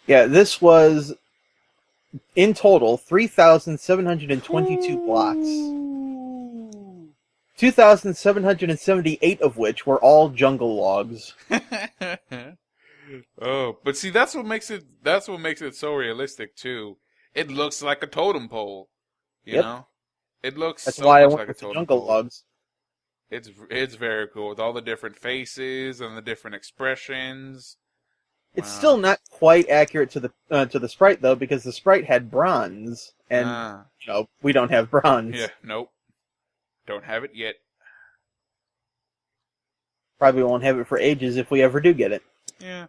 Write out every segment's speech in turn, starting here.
Yeah, this was in total 3,722 blocks. Ooh. 2,778 of which were all jungle logs. Oh, but see, that's what makes it so realistic too. It looks like a totem pole, you Yep, know? It looks that's so why I much went like a with the totem jungle pole. logs. It's very cool with all the different faces and the different expressions. It's still Wow. not quite accurate to the sprite though, because the sprite had bronze, and Ah, we don't have yeah, bronze. nope. Don't have it yet. Probably won't have it for ages if we ever do get it. Yeah.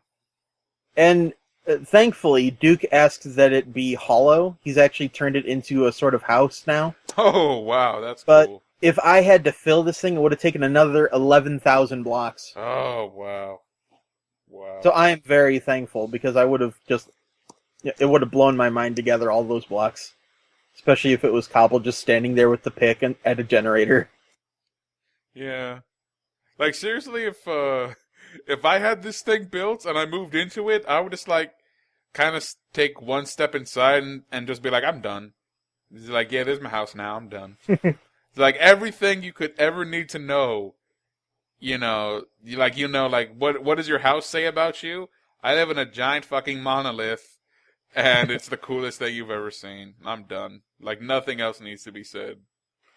And thankfully, Duke asks that it be hollow. He's actually turned it into a sort of house now. Oh, wow, that's But cool. if I had to fill this thing, it would have taken another 11,000 blocks. Oh, wow. So Wow. I am very thankful because I would have just it would have blown my mind to gather all those blocks, especially if it was Cobble just standing there with the pick and at a generator. Yeah. Like seriously, if I had this thing built and I moved into it, I would just like kind of take one step inside and just be like, I'm done. It's like, yeah, there's my house now. I'm done. It's like everything you could ever need to know. Like what does your house say about you? I live in a giant fucking monolith, and it's the coolest thing you've ever seen. I'm done. Like nothing else needs to be said.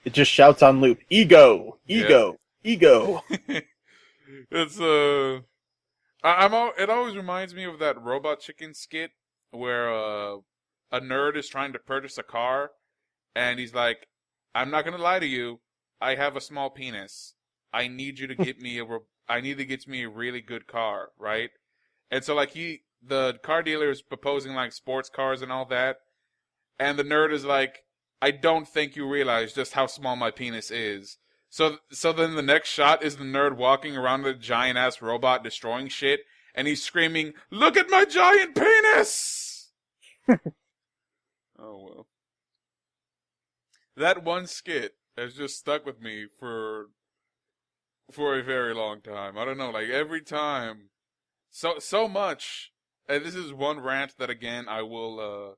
It just shouts on loop, "Ego, Yeah. ego, ego." It's it always reminds me of that Robot Chicken skit where a nerd is trying to purchase a car and he's like, "I'm not gonna lie to you. I have a small penis. I need you to get me I need to get me a really good car, right?" And so like the car dealer is proposing like sports cars and all that, and the nerd is like, "I don't think you realize just how small my penis is." So then the next shot is the nerd walking around with a giant ass robot destroying shit, and he's screaming, "Look at my giant penis!" Oh well, that one skit has just stuck with me for a very long time. I don't know, like every time, so much. And this is one rant that again I will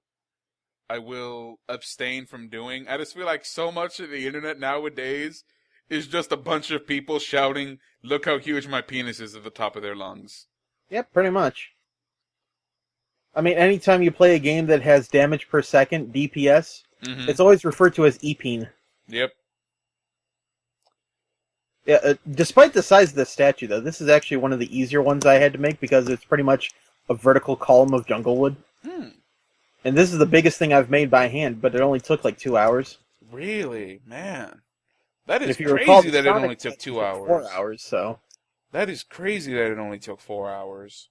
abstain from doing. I just feel like so much of the internet nowadays is just a bunch of people shouting, "Look how huge my penis is" at the top of their lungs. Yep, pretty much. I mean, anytime you play a game that has damage per second (DPS), Mm-hmm. it's always referred to as EPEN. Yep. Yeah, despite the size of the statue, though, this is actually one of the easier ones I had to make because it's pretty much a vertical column of jungle wood. Hmm. And this is the biggest thing I've made by hand, but it only took like 2 hours. Really, man. That And is if you recall, crazy the that it Sonic only took statue two took 4 hours. hours, so... That is crazy that it only took 4 hours.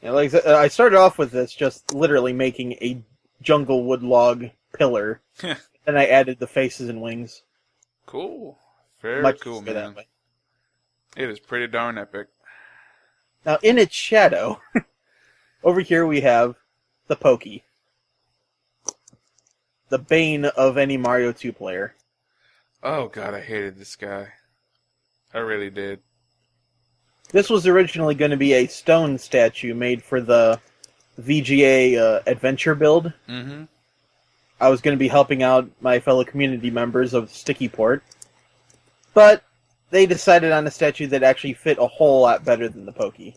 Yeah, like I started off with this just literally making a jungle wood log pillar. Then I added the faces and wings. Cool. Very Much cool, easier that man. way. It is pretty darn epic. Now, in its shadow, over here we have the Pokey. The bane of any Mario 2 player. Oh god, I hated this guy. I really did. This was originally going to be a stone statue made for the VGA adventure build. Mm-hmm. I was going to be helping out my fellow community members of Sticky Port. But they decided on a statue that actually fit a whole lot better than the Pokey.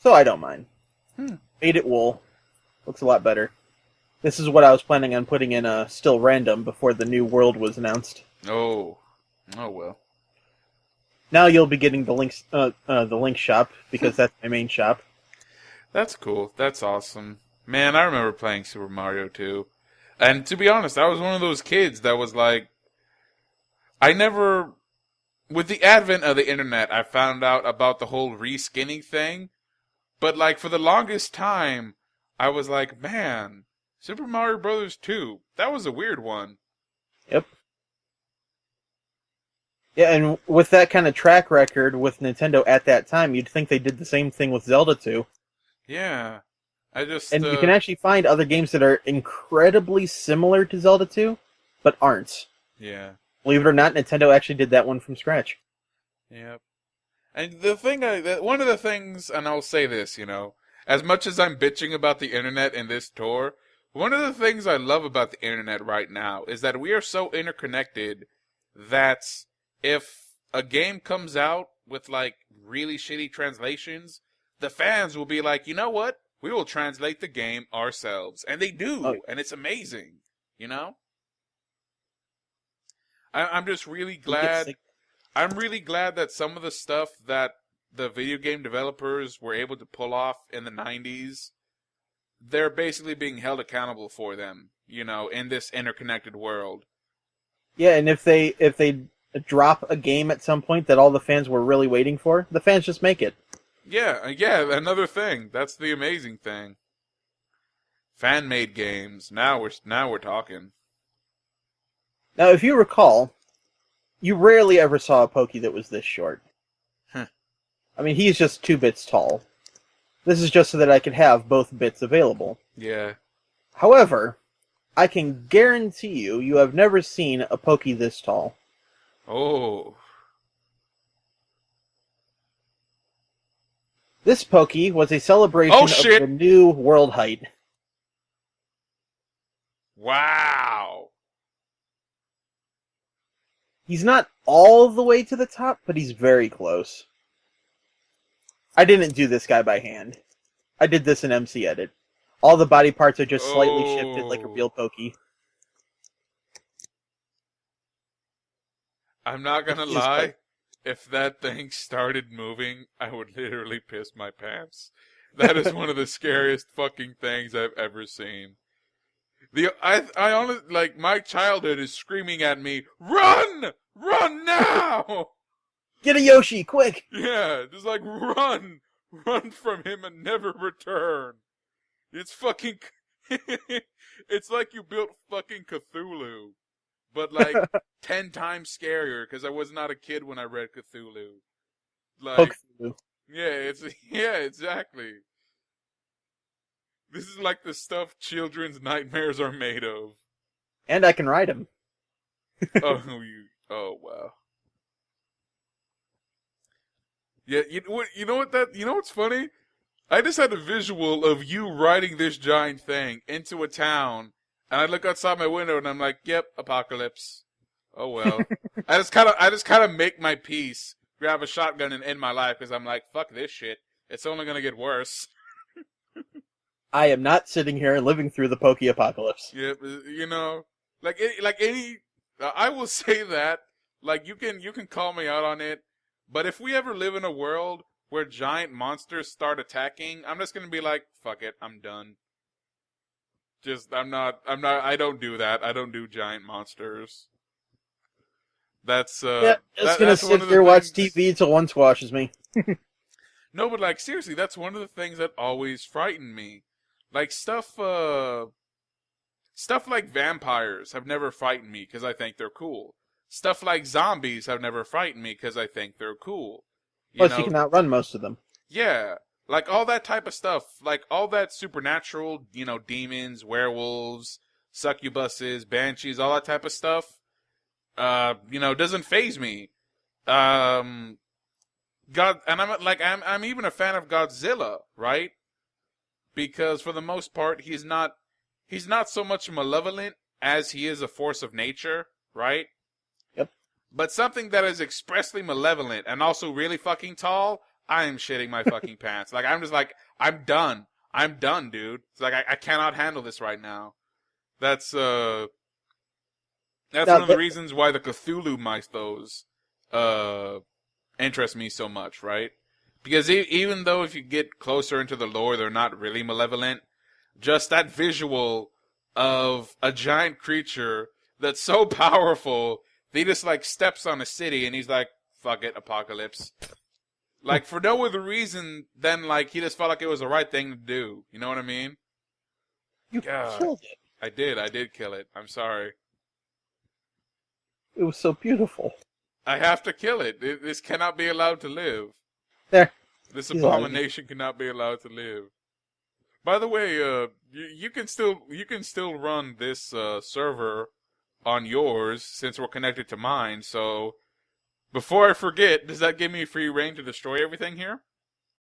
So I don't mind. Made it wool. Looks a lot better. This is what I was planning on putting in still random before the new world was announced. Oh. Oh well. Now you'll be getting the link shop because that's my main shop. That's cool. That's awesome. Man, I remember playing Super Mario 2. And to be honest, I was one of those kids that was like, I never, with the advent of the internet, I found out about the whole reskinning thing. But like for the longest time, I was like, man, Super Mario Brothers 2, that was a weird one. Yep. Yeah, and with that kind of track record with Nintendo at that time, you'd think they did the same thing with Zelda 2. Yeah. I just, And you can actually find other games that are incredibly similar to Zelda 2, but aren't. yeah. Believe it or not, Nintendo actually did that one from scratch. Yep. And one of the things, and I'll say this, as much as I'm bitching about the internet in this tour, one of the things I love about the internet right now is that we are so interconnected that if a game comes out with like really shitty translations, the fans will be like, you know what? We will translate the game ourselves. And they do, Oh, and it's amazing, you know? I'm just really we get glad. sick. I'm really glad that some of the stuff that the video game developers were able to pull off in the 90s, they're basically being held accountable for them, in this interconnected world. Yeah, and if they drop a game at some point that all the fans were really waiting for, the fans just make it. Yeah, another thing. That's the amazing thing. Fan-made games. Now we're talking. Now, if you recall, you rarely ever saw a Pokey that was this short. Huh. I mean, he's just 2 bits tall. This is just so that I could have both bits available. Yeah. However, I can guarantee you have never seen a Pokey this tall. Oh. This Pokey was a celebration of the new world height. Wow. He's not all the way to the top, but he's very close. I didn't do this guy by hand. I did this in MC Edit. All the body parts are just slightly shifted like a real Pokey. I'm not gonna lie. If that thing started moving, I would literally piss my pants. That is one of the scariest fucking things I've ever seen. I honestly, like, my childhood is screaming at me, run! Run now! Get a Yoshi, quick! Yeah, just like, run! Run from him and never return. It's fucking, it's like you built fucking Cthulhu. But like 10 times scarier because I was not a kid when I read Cthulhu. Like, Cthulhu. yeah, exactly. This is like the stuff children's nightmares are made of. And I can ride him. Oh wow. Yeah, you know what's funny? I just had a visual of you riding this giant thing into a town. And I look outside my window and I'm like, "Yep, apocalypse. Oh well." I just kind of make my peace, grab a shotgun, and end my life because I'm like, "Fuck this shit. It's only gonna get worse." I am not sitting here living through the Pokey apocalypse. Yep, I will say that. Like you can call me out on it, but if we ever live in a world where giant monsters start attacking, I'm just gonna be like, "Fuck it, I'm done." I don't do that. I don't do giant monsters. That's just gonna sit here, watch TV till one squashes me. No, but like seriously, that's one of the things that always frightened me. Like stuff like vampires have never frightened me because I think they're cool. Stuff like zombies have never frightened me because I think they're cool. Plus, you can outrun most of them. Yeah. Like, all that type of stuff, like, all that supernatural, demons, werewolves, succubuses, banshees, all that type of stuff, doesn't faze me. And I'm even a fan of Godzilla, right? Because for the most part, he's not so much malevolent as he is a force of nature, right? Yep. But something that is expressly malevolent and also really fucking tall, I am shitting my fucking pants. Like, I'm just like, I'm done. I'm done, dude. It's like, I cannot handle this right now. That's one of the reasons why the Cthulu Mythos, interest me so much, right? Because even though if you get closer into the lore, they're not really malevolent, just that visual of a giant creature that's so powerful, he just, like, steps on a city and he's like, fuck it, apocalypse. Like, for no other reason than, like, he just felt like it was the right thing to do. You know what I mean? You killed it. I did kill it. I'm sorry. It was so beautiful. I have to kill it. This cannot be allowed to live. There. This abomination cannot be allowed to live. By the way, you can still run this server on yours since we're connected to mine, so Before I forget, does that give me free reign to destroy everything here?